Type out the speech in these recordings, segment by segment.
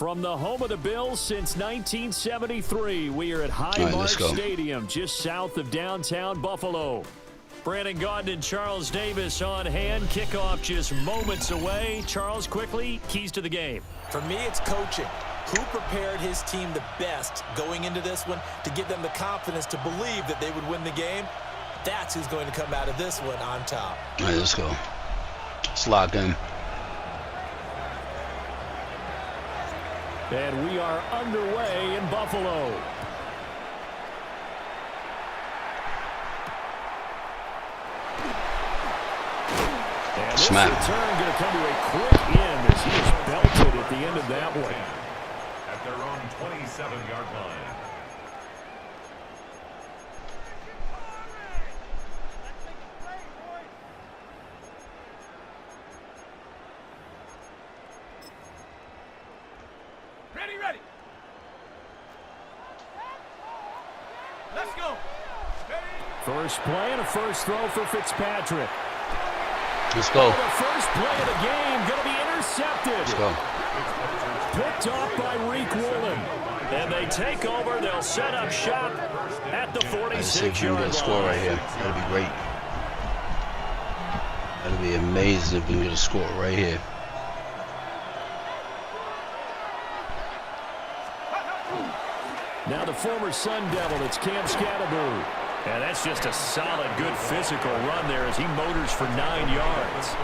From the home of the Bills since 1973, we are at Highmark Stadium, just south of downtown Buffalo. Brandon Gaudin and Charles Davis on hand. Kickoff just moments away. Charles, quickly, keys to the game. For me, it's coaching. Who prepared his team the best going into this one to give them the confidence to believe that they would win the game? That's who's going to come out of this one on top. All right, let's go. Let's lock in. And we are underway in Buffalo. And this return going to come to a quick end as he is belted at the end of that one. At their own 27-yard line. Ready. Let's go. First play and a first throw for Fitzpatrick. Let's go. The first play of the game going to be intercepted. Let's go. Picked off by Reek Woolen. And they take over. They'll set up shop at the 46-yard line. Get a score right here. That'd be great. That'd be amazing if we can get a score right here. Now the former Sun Devil, it's Cam Scatterbury. And that's just a solid, good physical run there as he motors for 9 yards.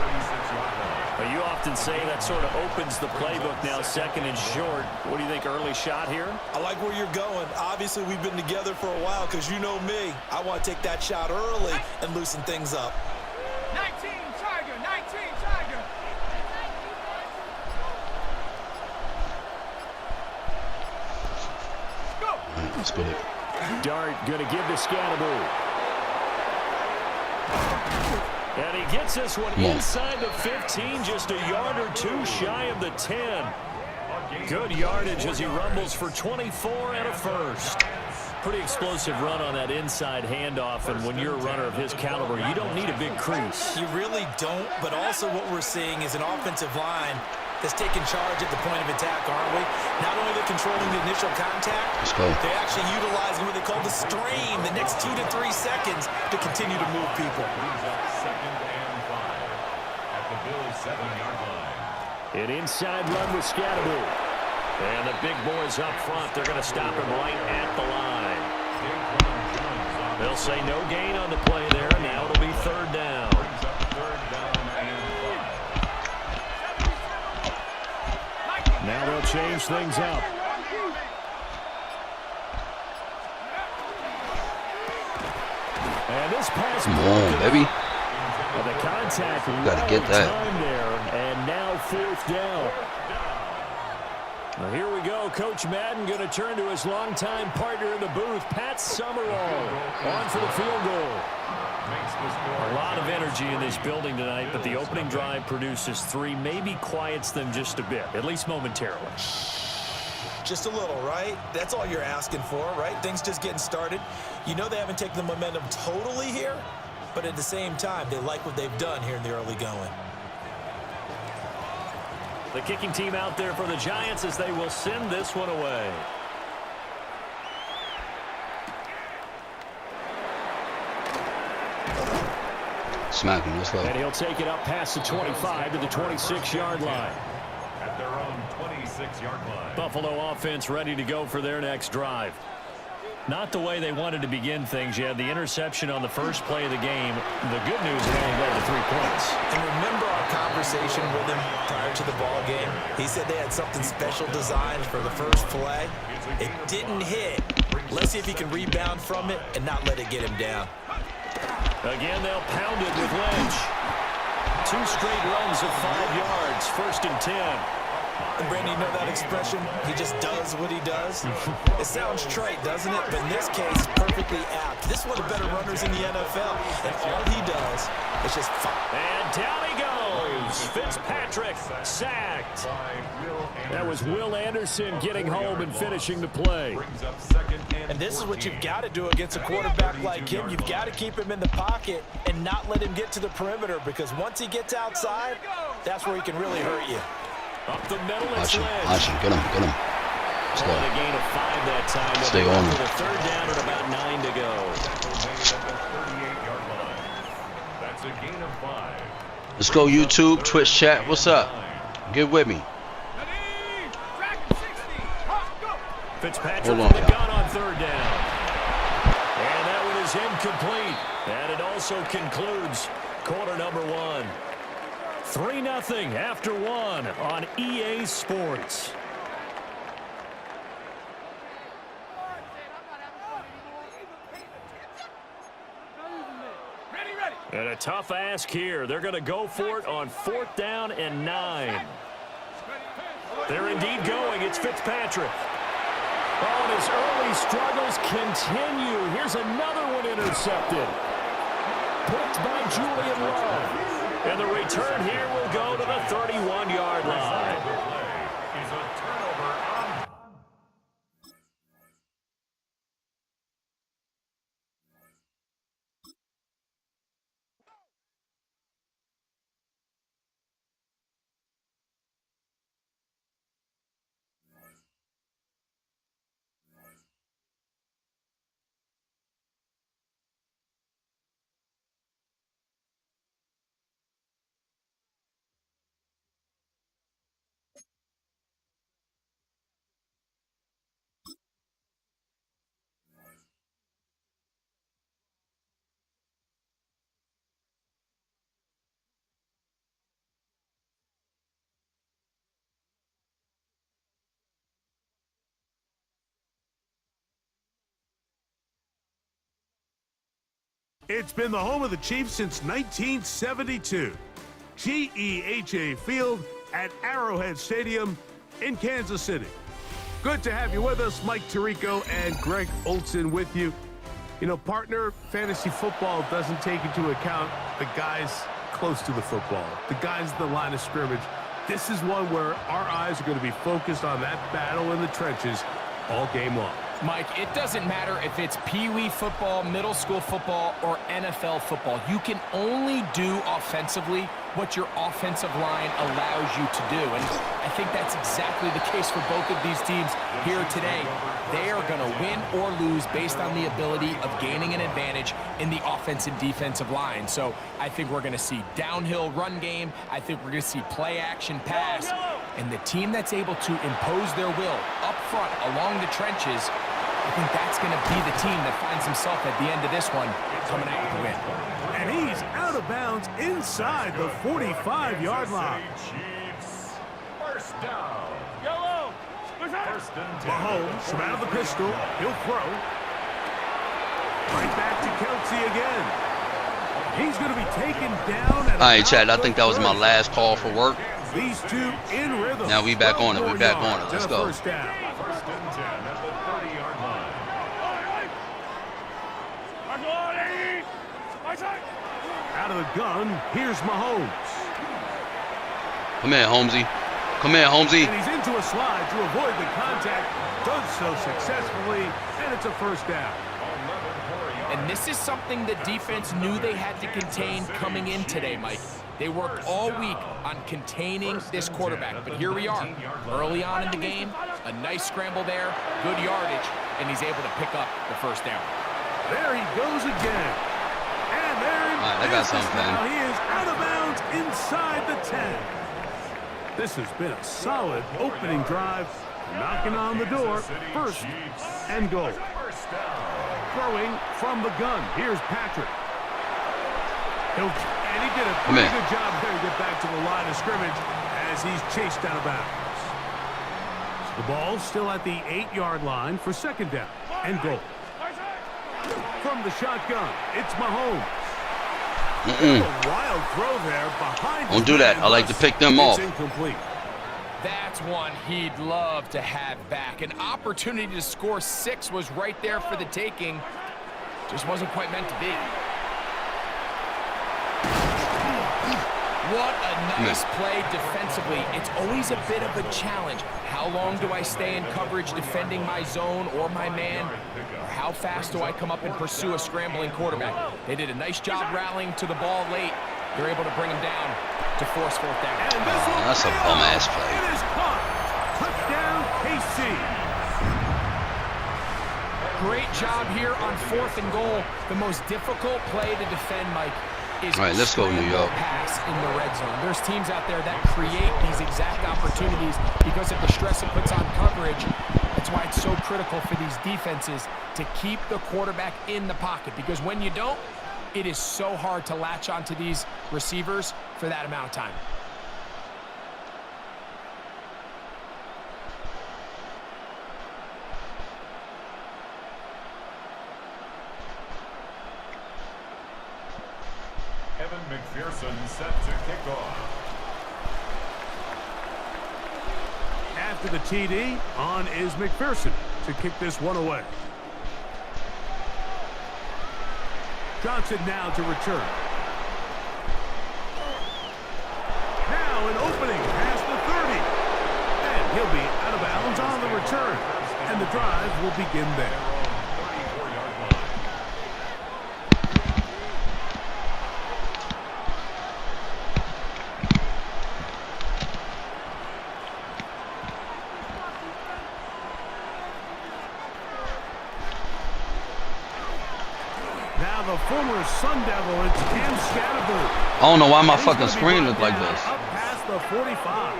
Well, you often say that sort of opens the playbook now, second and short. What do you think, early shot here? I like where you're going. Obviously, we've been together for a while because you know me. I want to take that shot early and loosen things up. 19, Tiger. Let's go. Dart going to give to Scatterbury. And he gets this one inside the 15, just a yard or two shy of the 10. Good yardage as he rumbles for 24 and a first. Pretty explosive run on that inside handoff, and when you're a runner of his caliber, you don't need a big crease. You really don't, but also what we're seeing is an offensive line that's taking charge at the point of attack, aren't we? Not only they're controlling the initial contact, they're actually utilizing what they call the strain, the next 2 to 3 seconds to continue to move people. Second and 5 at the Bills' 7-yard line. An inside run with Scatterbury. And the big boys up front, they're going to stop him right at the line. They'll say no gain on the play there. Now it'll be third down. Now they'll change things up. And this pass. Come on, baby. Well, the contact. Gotta get that. Time there, and now fourth down. Well, here we go. Coach Madden going to turn to his longtime partner in the booth, Pat Summerall, on for the field goal. A lot of energy in this building tonight, but the opening drive produces 3, maybe quiets them just a bit, at least momentarily. Just a little, right? That's all you're asking for, right? Things just getting started. You know they haven't taken the momentum totally here, but at the same time, they like what they've done here in the early going. The kicking team out there for the Giants as they will send this one away. Smack him, let's go. And he'll take it up past the 25 to the 26-yard line. At their own 26-yard line. Buffalo offense ready to go for their next drive. Not the way they wanted to begin things. You had the interception on the first play of the game. The good news, it only led to 3 points. And remember our conversation with him prior to the ball game? He said they had something special designed for the first play. It didn't hit. Let's see if he can rebound from it and not let it get him down. Again, they'll pound it with Lynch. 2 straight runs of 5 yards, 1st and 10. And Brandon, you know that expression? He just does what he does. It sounds trite, doesn't it? But in this case, perfectly apt. This is one of the better runners in the NFL. And all he does is just fire. And down he goes. Fitzpatrick sacked. That was Will Anderson getting home and finishing the play. And this is what you've got to do against a quarterback like him. You've got to keep him in the pocket and not let him get to the perimeter, because once he gets outside, that's where he can really hurt you. Up the middle, Watch it's him. Lynch. Watch him. Get him. Get him. Let's go. A gain of 5 that time. Stay They'll on go him. for the third down and about 9 to go. That's a gain of 5. Let's go, YouTube, Twitch chat. What's up? Get with me. Fitzpatrick Hold on, with the y'all. gun on third down. And that one is incomplete. And it also concludes quarter number 1. 3-0 after 1 on EA Sports. And a tough ask here. They're going to go for it on 4th down and 9. They're indeed going. It's Fitzpatrick. Oh, and his early struggles continue. Here's another one intercepted. Picked by Julian Love. And the return here will go to the 31-yard line. Is a turnover on. It's been the home of the Chiefs since 1972. GEHA Field at Arrowhead Stadium in Kansas City. Good to have you with us. Mike Tirico and Greg Olson with you. You know, partner, fantasy football doesn't take into account the guys close to the football, the guys at the line of scrimmage. This is one where our eyes are going to be focused on that battle in the trenches all game long. Mike, it doesn't matter if it's Pee-wee football, middle school football, or NFL football. You can only do offensively what your offensive line allows you to do. And I think that's exactly the case for both of these teams here today. They are going to win or lose based on the ability of gaining an advantage in the offensive and defensive line. So I think we're going to see downhill run game. I think we're going to see play action pass. And the team that's able to impose their will up front along the trenches, I think that's going to be the team that finds himself at the end of this one coming out with the win. And he's out of bounds inside the 45-yard line. Chiefs. First down. Yellow. First and 10. Mahomes from out of the pistol. He'll throw. Right back to Kelsey again. He's going to be taken down. All right, Chad, I think that was my last call for work. These two in rhythm. Now we back on it. We back on it. Let's go. First down. First and 10 at the 30-yard line. Out of the gun, here's Mahomes. Come here, Holmesy. Come here, Holmesy. And he's into a slide to avoid the contact. Does so successfully, and it's a first down. And this is something the defense knew they had to contain coming in today, Mike. They worked all week on containing this quarterback, but here we are, early on in the game, a nice scramble there, good yardage, and he's able to pick up the first down. There he goes again. And there All right, I got something, now. man. He is out of bounds inside the 10. This has been a solid opening drive, knocking on the door, first and goal. Throwing from the gun, here's Patrick. And he did a pretty good job there to get back to the line of scrimmage as he's chased out of bounds. The ball still at the 8-yard line for second down and goal. From the shotgun, it's Mahomes. A wild throw there behind. Don't do that. I like to pick them off. It's incomplete. That's one he'd love to have back. An opportunity to score 6 was right there for the taking. Just wasn't quite meant to be. What a nice play defensively. It's always a bit of a challenge. How long do I stay in coverage defending my zone or my man? Or how fast do I come up and pursue a scrambling quarterback? They did a nice job rallying to the ball late. They're able to bring him down to force fourth down. Oh, that's a bum-ass play. It is Great job here on 4th and goal. The most difficult play to defend, Mike, is all right, let's go, New York. Pass in the red zone. There's teams out there that create these exact opportunities because of the stress it puts on coverage. That's why it's so critical for these defenses to keep the quarterback in the pocket, because when you don't, it is so hard to latch onto these receivers for that amount of time. McPherson set to kick off. After the TD, on is McPherson to kick this one away. Johnson now to return. Now an opening past the 30. And he'll be out of bounds on the return. And the drive will begin there. The former Sun Devil, it's Cam Scatterberg. I don't know why my fucking screen look like this. Up past the 45.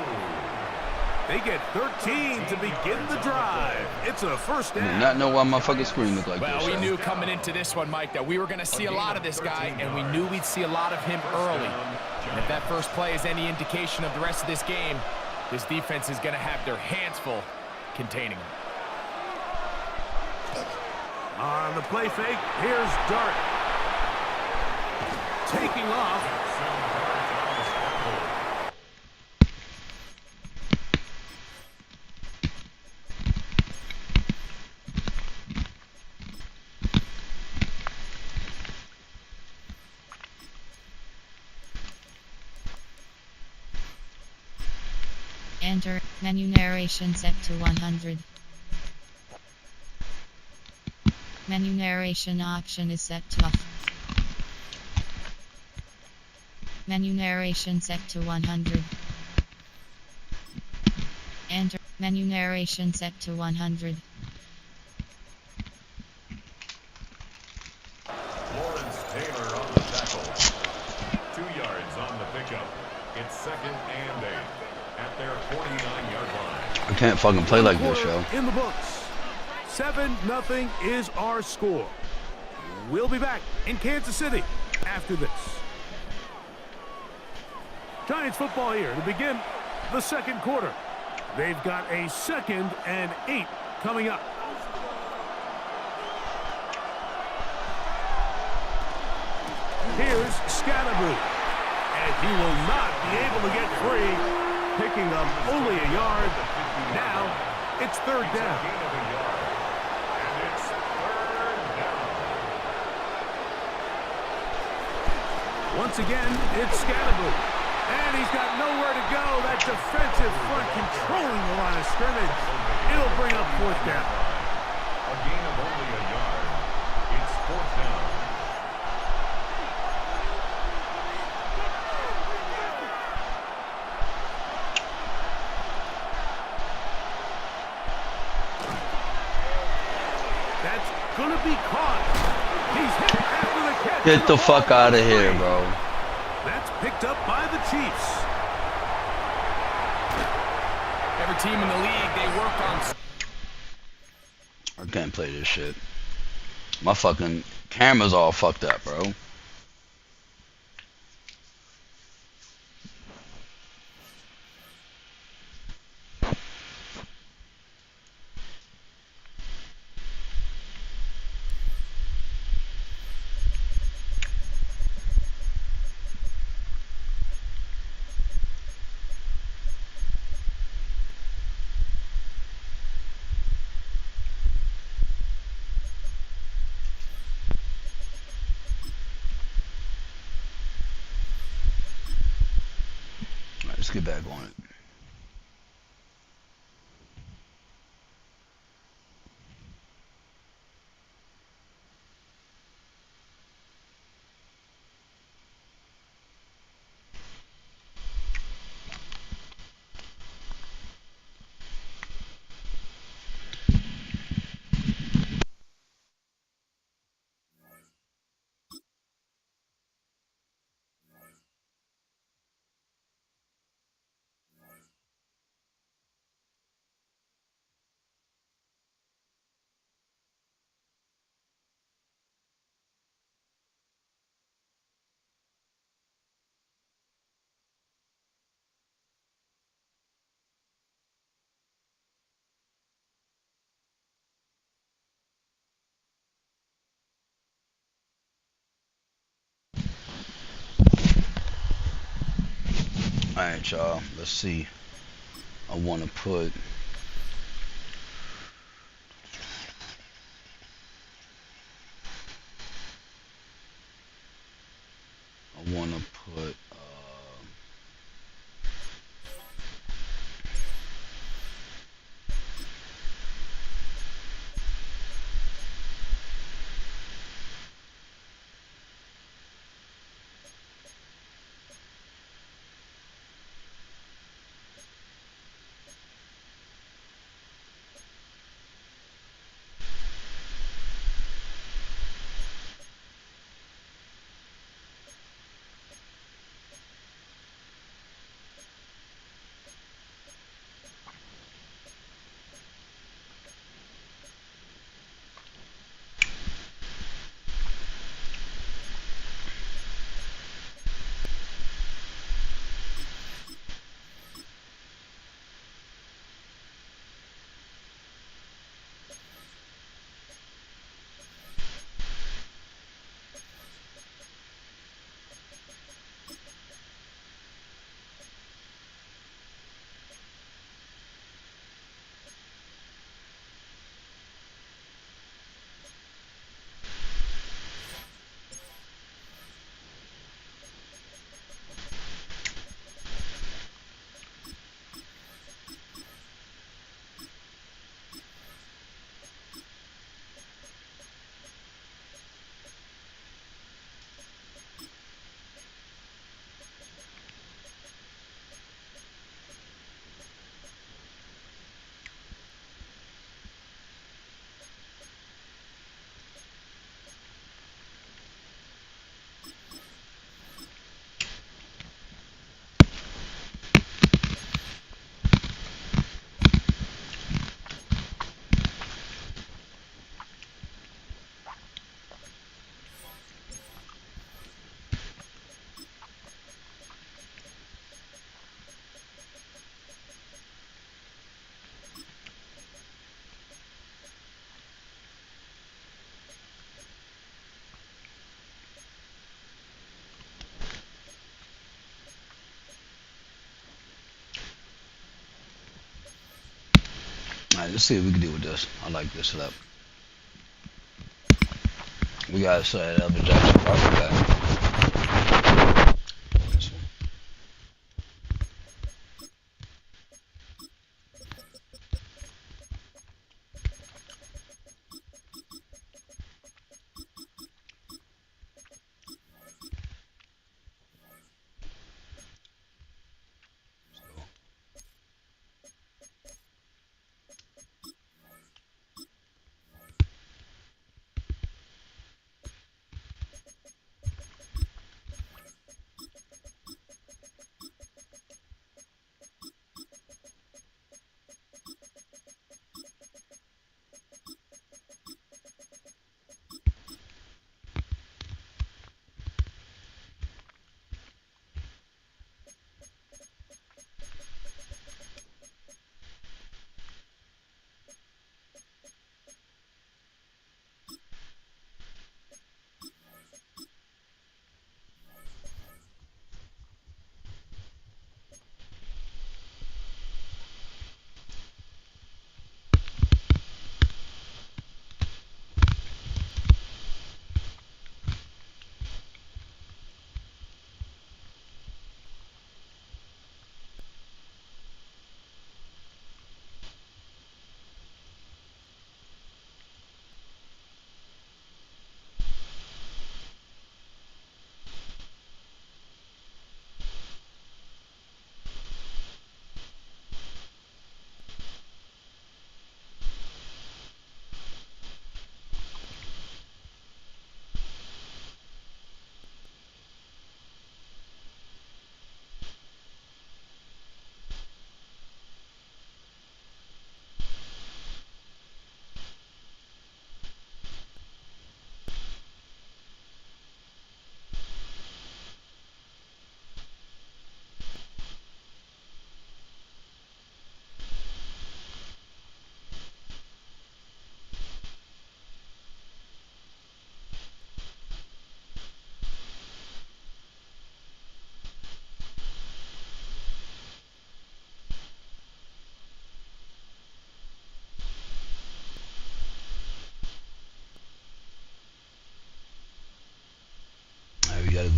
They get 13 to begin the drive. It's a first down. I do not know why my fucking screen look like this. Well, we knew coming into this one, Mike, that we were going to see a lot of this guy, and we knew we'd see a lot of him early. And if that first play is any indication of the rest of this game, this defense is going to have their hands full containing him. On the play fake, here's Dart. Taking off. Enter. Menu narration set to 100. Menu narration option is set to off. Menu narration set to 100. Enter. Menu narration set to 100. Lawrence Taylor on the tackle. 2 yards on the pickup. It's 2nd and 8 at their 49-yard line. I can't fucking play like this, yo. In the books. 7-0 is our score. We'll be back in Kansas City after this. Giants football here to begin the second quarter. They've got a 2nd and 8 coming up. Here's Scatterberg, and he will not be able to get free, picking up only a yard. Now it's 3rd down. Once again, it's Scatterberg. And he's got nowhere to go. That defensive front controlling the line of scrimmage. It'll bring up 4th down. A gain of only a yard. It's 4th down. That's going to be caught. He's hit after the catch. Get the fuck out of here, bro. That's picked up by the Chiefs. Every team in the league, they work on... I can't play this shit. My fucking camera's all fucked up, bro. Let's get back on it. Alright, y'all. Let's see. I want to put... Alright, let's see what we can do with this. I like this setup. We gotta set up a Jackson Park with that. This one.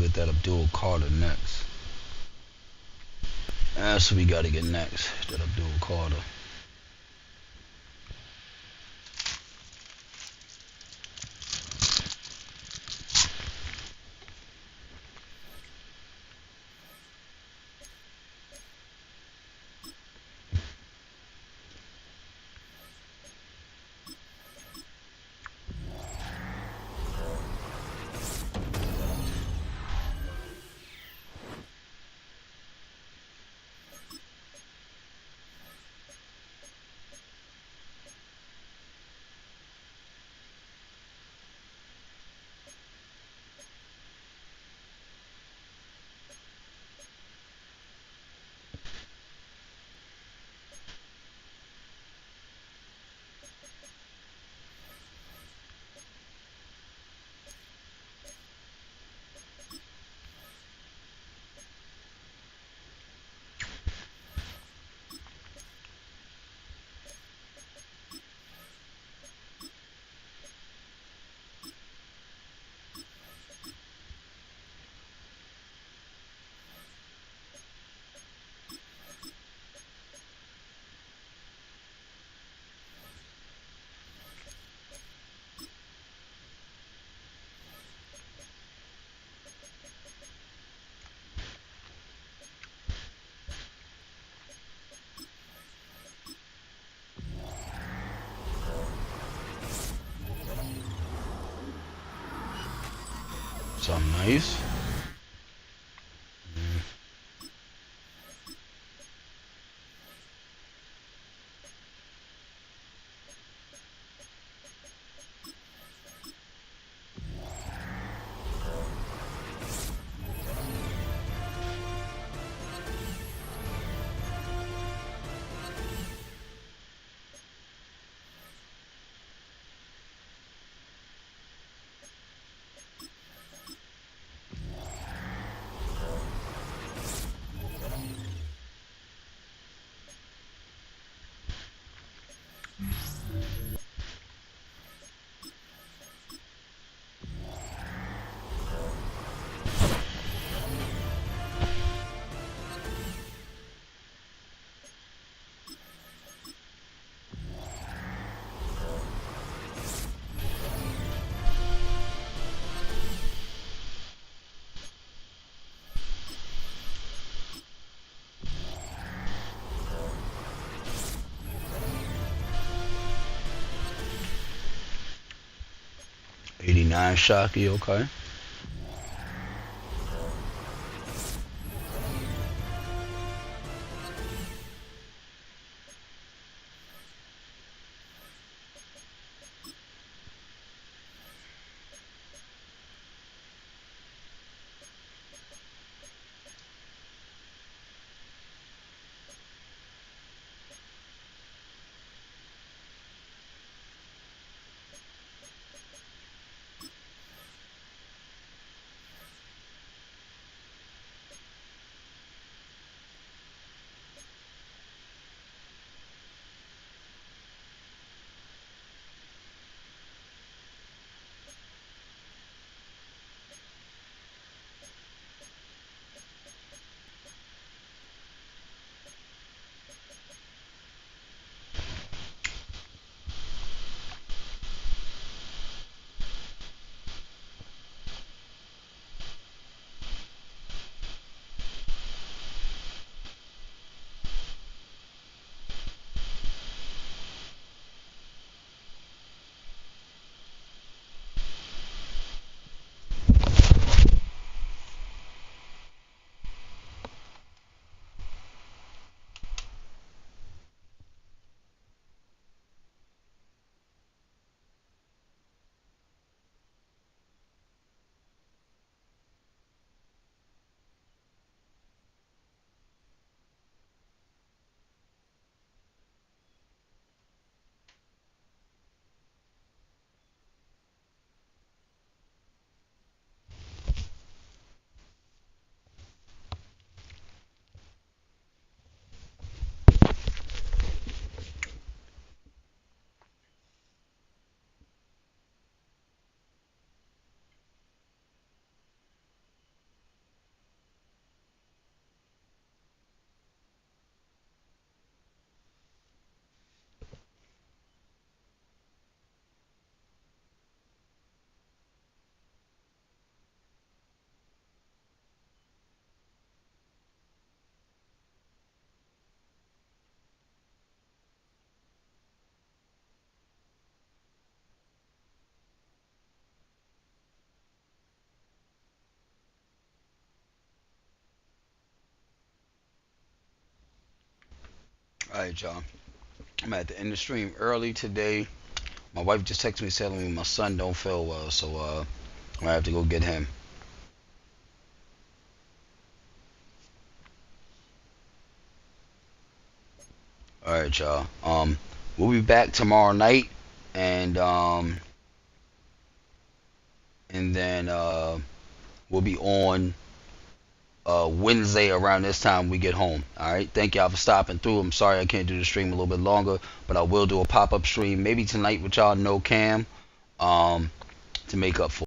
get that Abdul Carter next. That's what we gotta get next. That Abdul Carter. Something nice. '89 Shockey, okay. Alright, y'all. I'm at the end of the stream early today. My wife just texted me telling me my son don't feel well, so I'm gonna have to go get him. Alright, y'all. We'll be back tomorrow night, and then we'll be on Wednesday around this time we get home. Alright, thank y'all for stopping through. I'm sorry I can't do the stream a little bit longer, but I will do a pop-up stream maybe tonight with y'all, no cam, to make up for